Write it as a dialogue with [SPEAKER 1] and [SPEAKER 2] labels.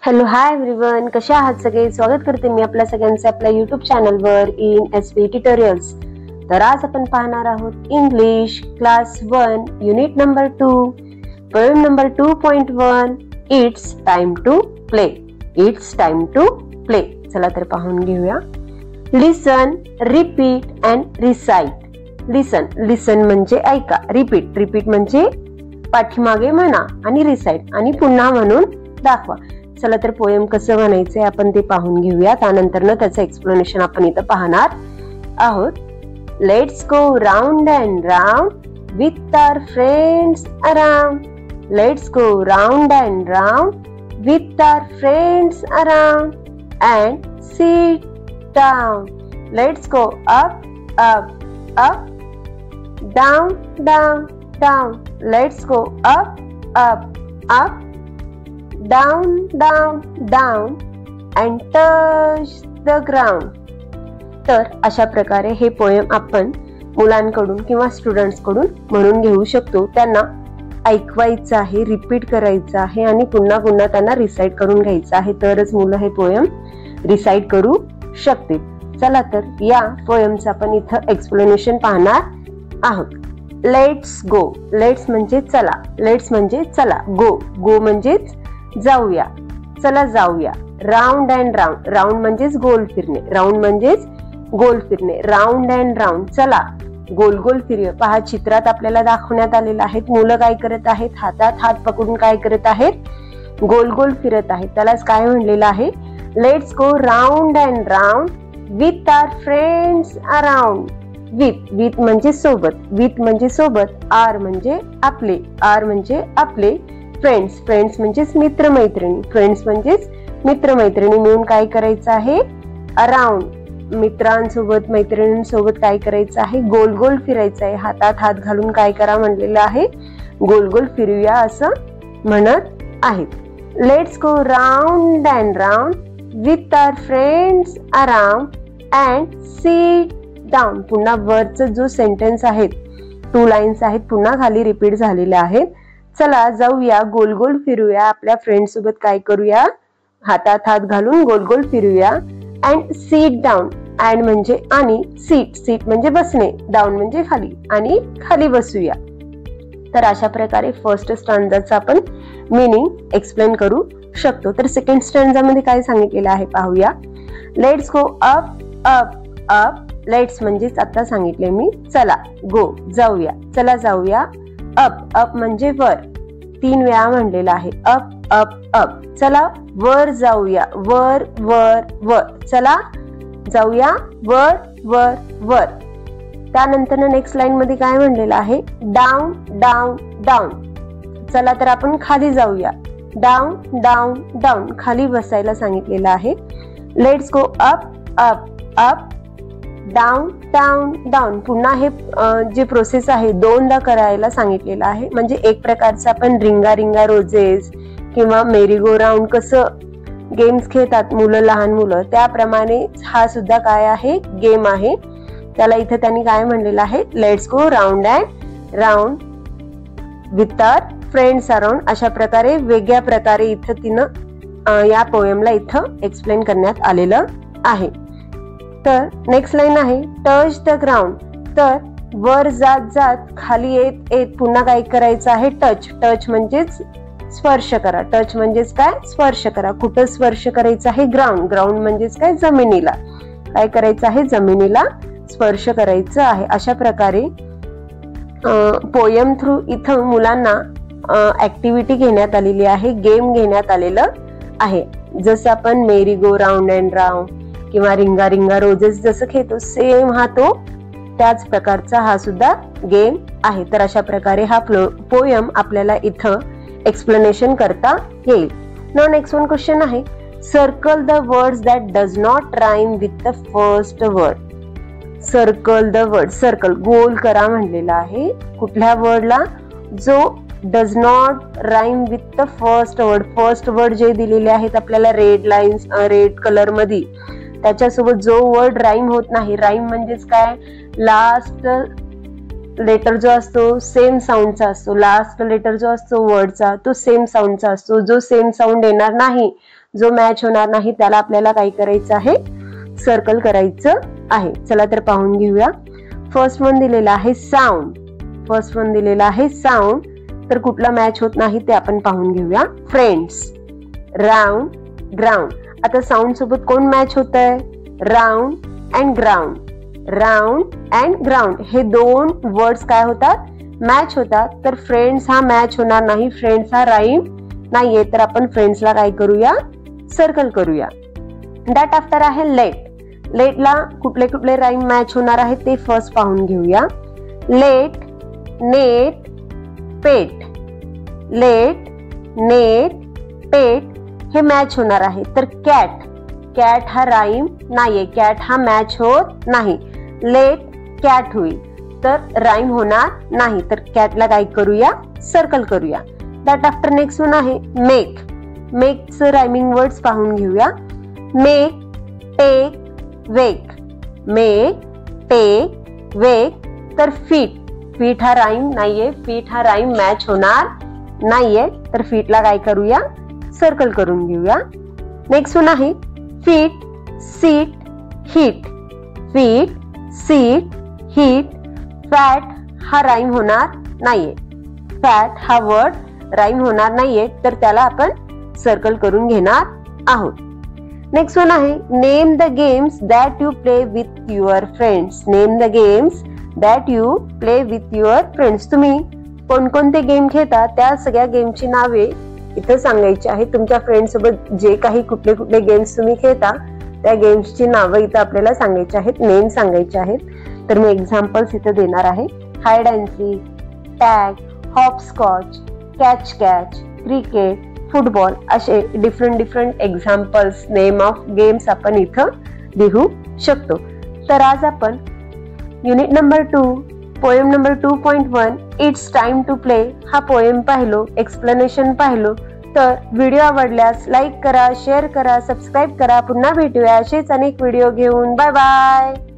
[SPEAKER 1] Hello hi everyone, कशा आहात सगळे? स्वागत करते मी आपल्या सगळ्यांचे आपल्या YouTube चॅनलवर इन एसपी ट्युटोरियल्स. तर आज आपण पाहणार आहोत English class 1 unit number 2 poem number 2.1 it's time to play. It's time to play. चला तर पाहून घेऊया. Listen, repeat and recite. Listen म्हणजे ऐका, रिपीट म्हणजे पाठीमागे म्हणा आणि रिसाइट आणि पुन्हा म्हणून दाखवा. चला तर पोएम कसं म्हणायचंय आपण ते पाहून घेऊया. त्यानंतर ना त्याचं एक्सप्लेनेशन आपण इथं पाहणार आहोत. Let's go round and round with our friends around. Let's go round and round with our friends around and sit down. Let's go up up up down down down. Let's go up up up down down down and touch the ground. तर अशा प्रकारे हे poem आपण मुलांकडून किंवा students कडून म्हणून घेऊ शकतो. त्यांना ऐकवायचं आहे, रिपीट करायचं आहे आणि पुन्हा पुन्हा त्यांना रिसाइट करून घ्यायचं आहे, तरच मुलं हे पोएम रिसाइट करू शकतील. चला तर या पोएमचं आपण इथं एक्सप्लेनेशन पाहणार आहोत. Let's go. लेट्स म्हणजे चला, लेट्स म्हणजे चला, गो म्हणजेच जाऊया, चला जाऊया. Round and round. राउंड म्हणजेच गोल फिरणे, राउंड म्हणजेच गोल फिरणे. राउंड अँड राउंड, चला गोल गोल फिरूया. पहा चित्रात आपल्याला दाखवण्यात आलेलं आहे. मुलं काय करत आहेत? हातात हात पकडून काय करत आहेत? गोल गोल फिरत आहेत. त्यालाच काय म्हणलेलं आहे? Let's go round and round with our friends around. With म्हणजे सोबत, विथ म्हणजे सोबत. आर म्हणजे आपले, आर म्हणजे आपले. फ्रेंड्स म्हणजेच मित्रमैत्रिणी, फ्रेंड्स म्हणजेच मित्रमैत्रिणी मिळून काय करायचं आहे? अराउंड. मित्रांसोबत मैत्रिणींसोबत काय करायचं आहे? गोल गोल फिरायचं आहे. हातात हात घालून काय करा म्हणलेलं आहे? गोल गोल फिरूया असं म्हणत आहेत. Let's go round and round with our friends around and sit down. पुन्हा वरचं जो सेंटेन्स आहेत, 2 लाईन्स आहेत, पुन्हा खाली रिपीट झालेल्या आहेत. चला जाऊया, गोल गोल फिरूया, आपल्या फ्रेंड सोबत काय करूया? हातात हात घालून गोल गोल फिरूया. And sit down. अँड म्हणजे आणि, सीट म्हणजे बसणे, डाऊन म्हणजे खाली, आणि खाली बसूया. तर अशा प्रकारे फर्स्ट स्टँजाचं आपण मीनिंग एक्सप्लेन करू शकतो. तर सेकंड स्टँजामध्ये काय सांगितलेलं आहे पाहूया. Let's go up up up. Let's म्हणजेच आता सांगितले मी, चला, गो जाऊया, चला जाऊया. अप म्हणजे वर, 3 वेळा म्हणलेला आहे. Up up up. चला वर जाऊया, वर वर वर. चला जाऊया वर वर वर. त्यानंतर नेक्स्ट लाईन मध्ये काय म्हणलेलं आहे? Down down down. चला तर आपण खाली जाऊया. डाऊन डाऊन डाऊन, खाली बसायला सांगितलेलं आहे. Let's go up up up down down down. पुन्हा हे जे प्रोसेस आहे 2दा करायला सांगितलेलं आहे. म्हणजे एक प्रकारचं आपण रिंगा रोजेस किंवा मेरी गो राऊंड कसं गेम्स खेळतात मुलं, लहान मुलं, त्याप्रमाणे हा सुद्धा काय आहे? गेम आहे. त्याला इथं त्यांनी काय म्हणलेलं आहे? Let's go round and round with our friends around. अशा प्रकारे वेगळ्या प्रकारे इथं तिनं या पोएमला इथं एक्सप्लेन करण्यात आलेलं आहे. तर नेक्स्ट लाईन आहे टच द ग्राउंड. तर वर जात जात खाली येत येत पुन्हा काय करायचं आहे? टच म्हणजेच स्पर्श करा. टच म्हणजेच काय? स्पर्श करा. कुठं स्पर्श करायचं आहे? ग्राउंड म्हणजेच काय? जमिनीला. काय करायचं आहे? जमिनीला स्पर्श करायचं आहे. अशा प्रकारे पोएम थ्रू इथं मुलांना ऍक्टिव्हिटी घेण्यात आलेली आहे, गेम घेण्यात आलेलं आहे. जसं आपण मेरी गो राऊंड अँड राऊंड किंवा रिंगा रोजेस जसं खेळतो, सेम हा तो त्याच प्रकारचा हा सुद्धा गेम आहे. तर अशा प्रकारे हा पोएम आपल्याला इथं एक्सप्लेनेशन करता येईल. नाउ नेक्स्ट वन क्वेश्चन आहे, circle the words that does not rhyme with the first word. Circle the word. Circle गोल करा म्हणलेला आहे. कुठल्या वर्डला? जो does not rhyme with the first word. First word जे दिलेले आहेत आपल्याला रेड लाईन्स, रेड कलर मध्ये, त्याच्यासोबत जो वर्ड राईम होत नाही. राईम म्हणजेच काय? लास्ट लेटर जो असतो सेम साऊंडचा असतो. लास्ट लेटर जो असतो वर्डचा तो सेम साऊंडचा असतो. जो सेम साऊंड येणार नाही जो मॅच होणार नाही त्याला आपल्याला काय करायचं आहे, सर्कल करायचं आहे. चला तर पाहून घेऊया. फर्स्ट वन दिलेला आहे साऊंड. फर्स्ट वन दिलेला आहे साऊंड. तर कुठला मॅच होत नाही ते आपण पाहून घेऊया. Friends, round, ground. आता साऊंड सोबत कोण मॅच होत आहे? Round and ground. Round and ground हे दोन वर्ड्स काय होतात? मॅच होतात. तर फ्रेंड्स हा मॅच होणार नाही. फ्रेंड्स हा राईम नाहीये. तर आपण फ्रेंड्सला काय करूया? सर्कल करूया. दॅट आफ्टर आहे लेट. लेटला कुठले कुठले राईम मॅच होणार आहे ते फर्स्ट पाहून घेऊया. लेट, नेट, पेट. लेट, नेट, पेट हे मॅच होणार आहे. तर कॅट, कॅट हा राईम नाहीये. कॅट हा मॅच होत नाही. लेट कॅट होईल तर राईम होणार नाही. तर कॅटला काय करूया? सर्कल करूया. दॅट आफ्टर नेक्स्ट वन आहे मेक. मेकचं रायमिंग वर्ड्स पाहून घेऊया. मेक, टेक, वेक. मेक, टेक, वेक. तर फीट, फीट हा राईम नाहीये. फीट हा राईम मॅच होणार नाहीये. तर फीटला काय करूया? सर्कल करून घेऊया. नेक्स्ट वन आहे feet, seat, heat. Feet, seat, heat. Fat हा राईम होणार नाहीये. फॅट हा वर्ड राईम होणार नाहीये. तर त्याला आपण सर्कल करून घेणार आहोत. नेक्स्ट वन आहे name the games that you play with your friends. Name the games that you play with your friends. तुम्ही कोणकोणते गेम खेळता त्या सगळ्या गेमची नावे इथं सांगायची आहे. तुमच्या फ्रेंड सोबत जे काही कुठले कुठले गेम्स तुम्ही खेळता त्या गेम्सची नावं इथं आपल्याला सांगायची आहेत, नेम सांगायचे आहेत. तर मी एक्झाम्पल्स इथं देणार आहे. Hide and seek, tag, hopscotch, catch catch, cricket, football असे different examples, name of games आपण इथं लिहू शकतो. तर आज आपण unit number 2 poem number 2.1 it's time to play हा पोएम पाहिलो, एक्सप्लेनेशन पाहिलो. तर व्हिडिओ आवडल्यास लाईक करा, शेअर करा, सबस्क्राईब करा. पुन्हा भेटूया असेच अनेक व्हिडिओ घेऊन. Bye bye.